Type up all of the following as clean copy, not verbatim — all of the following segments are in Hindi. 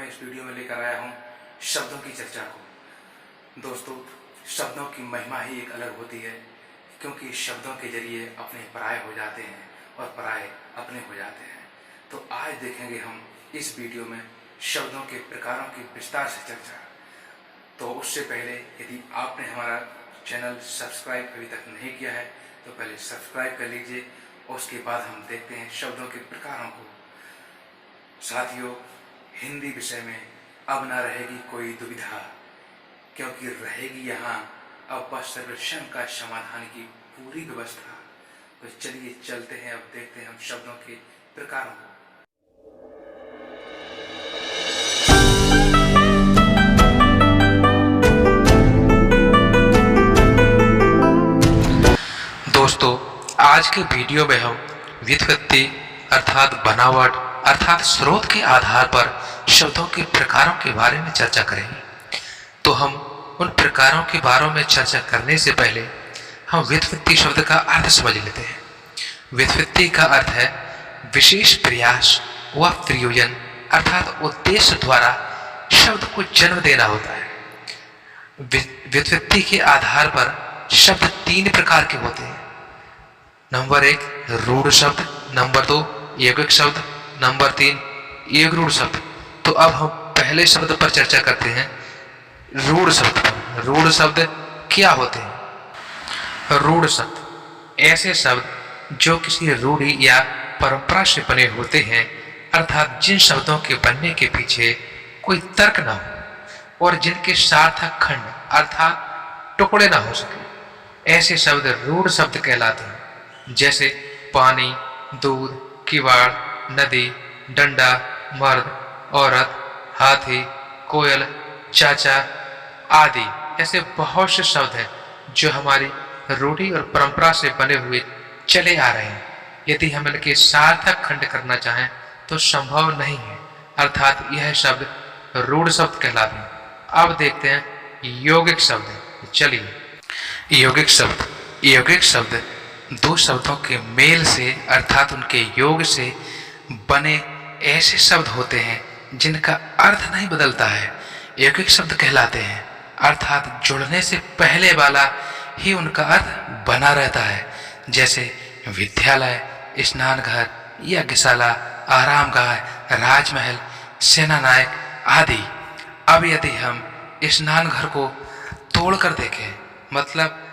मैं इस वीडियो में लेकर आया हूँ शब्दों की चर्चा को। दोस्तों, शब्दों की महिमा ही एक अलग होती है, क्योंकि शब्दों के जरिए अपने पराये हो जाते हैं और पराये अपने हो जाते हैं। तो आज देखेंगे हम इस वीडियो में शब्दों के प्रकारों की विस्तार से चर्चा। तो उससे पहले यदि आपने हमारा चैनल सब्सक्राइब अभी तक नहीं किया है तो पहले सब्सक्राइब कर लीजिए, और उसके बाद हम देखते हैं शब्दों के प्रकारों को। साथियों, हिंदी विषय में अब ना रहेगी कोई दुविधा, क्योंकि रहेगी यहाँ अब बस सर्वेक्षण का समाधान की पूरी व्यवस्था। तो चलिए चलते हैं, अब देखते हैं हम शब्दों के प्रकारों को। दोस्तों, आज के वीडियो में हम व्युत्पत्ति अर्थात बनावट अर्थात स्रोत के आधार पर शब्दों के प्रकारों के बारे में चर्चा करेंगे। तो हम उन प्रकारों के बारे में चर्चा करने से पहले हम व्युत्पत्ति शब्द का अर्थ समझ लेते हैं। व्युत्पत्ति का अर्थ है विशेष प्रयास व प्रयोजन अर्थात उद्देश्य द्वारा शब्द को जन्म देना होता है। व्युत्पत्ति के आधार पर शब्द तीन प्रकार के होते हैं। नंबर 1 रूढ़ शब्द, नंबर 2 यौगिक शब्द, नंबर 3 एकरूढ़ शब्द। तो अब हम पहले शब्द पर चर्चा करते हैं, रूढ़ शब्द पर। रूढ़ शब्द क्या होते हैं? रूढ़ शब्द ऐसे शब्द जो किसी रूढ़ि या परंपरा से बने होते हैं, अर्थात जिन शब्दों के बनने के पीछे कोई तर्क न हो और जिनके सार्थक खंड अर्थात टुकड़े ना हो सके, ऐसे शब्द रूढ़ शब्द कहलाते हैं। जैसे पानी, दूध, किवाड़, नदी, डंडा, मर्द, औरत, हाथी, कोयल, चाचा आदि ऐसे बहुत से शब्द हैं जो हमारी रूढ़ि और परंपरा से बने हुए चले आ रहे हैं। यदि हम इनके सार्थक खंड करना चाहें तो संभव नहीं है, अर्थात यह शब्द रूढ़ शब्द कहलाते हैं। अब देखते हैं यौगिक शब्द। चलिए, यौगिक शब्द दो शब्दों के मेल से अर्थात उनके योग से बने ऐसे शब्द होते हैं जिनका अर्थ नहीं बदलता है, यौगिक शब्द कहलाते हैं। अर्थात जुड़ने से पहले वाला ही उनका अर्थ बना रहता है। जैसे विद्यालय, स्नानघर, यज्ञशाला, आरामगाह, राजमहल, सेनानायक आदि। अब यदि हम स्नानघर को तोड़कर देखें, मतलब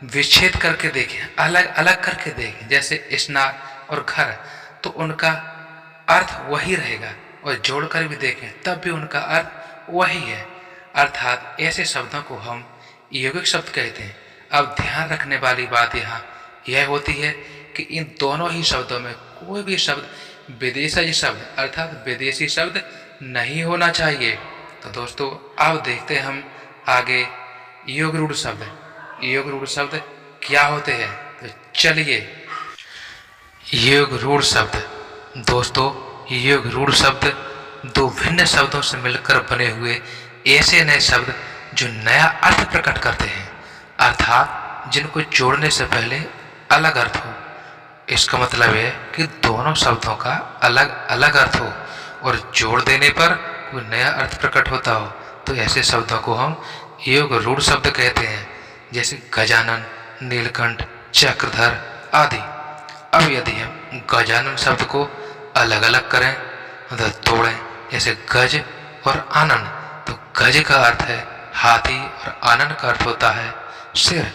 विच्छेद करके देखें, अलग अलग करके देखें, जैसे स्नान और घर, तो उनका अर्थ वही रहेगा, और जोड़कर भी देखें तब भी उनका अर्थ वही है। अर्थात ऐसे शब्दों को हम यौगिक शब्द कहते हैं। अब ध्यान रखने वाली बात यहाँ यह होती है कि इन दोनों ही शब्दों में कोई भी शब्द विदेशी शब्द अर्थात विदेशी शब्द नहीं होना चाहिए। तो दोस्तों, अब देखते हैं हम आगे योगरूढ़ शब्द। योगरूढ़ शब्द क्या होते हैं? तो चलिए, योगरूढ़ शब्द। दोस्तों, योगरूढ़ शब्द दो भिन्न शब्दों से मिलकर बने हुए ऐसे नए शब्द जो नया अर्थ प्रकट करते हैं, अर्थात जिनको जोड़ने से पहले अलग अर्थ हो। इसका मतलब है कि दोनों शब्दों का अलग अलग अर्थ हो और जोड़ देने पर कोई नया अर्थ प्रकट होता हो, तो ऐसे शब्दों को हम योगरूढ़ शब्द कहते हैं। जैसे गजानन, नीलकंठ, चक्रधर आदि। अब यदि हम गजानन शब्द को अलग अलग करें, मतलब तोड़ें, जैसे गज और आनन, तो गज का अर्थ है हाथी और आनन का अर्थ होता है सिर।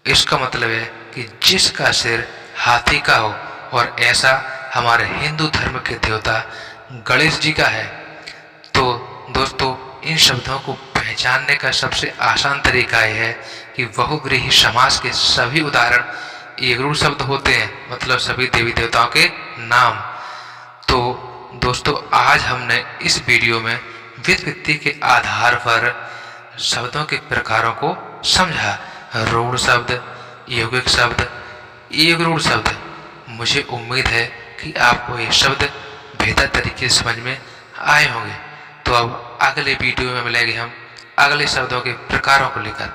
इसका मतलब है कि जिसका सिर हाथी का हो, और ऐसा हमारे हिंदू धर्म के देवता गणेश जी का है। तो दोस्तों, इन शब्दों को पहचानने का सबसे आसान तरीका यह है कि बहुव्रीहि समास के सभी उदाहरण एकरूढ़ शब्द होते हैं, मतलब सभी देवी देवताओं के नाम। तो दोस्तों, आज हमने इस वीडियो में व्युत्पत्ति के आधार पर शब्दों के प्रकारों को समझा। रूढ़ शब्द, यौगिक शब्द, एकरूढ़ शब्द। मुझे उम्मीद है कि आपको ये शब्द बेहतर तरीके से समझ में आए होंगे। तो अब अगले वीडियो में मिलेंगे हम अगले शब्दों के प्रकारों को लेकर।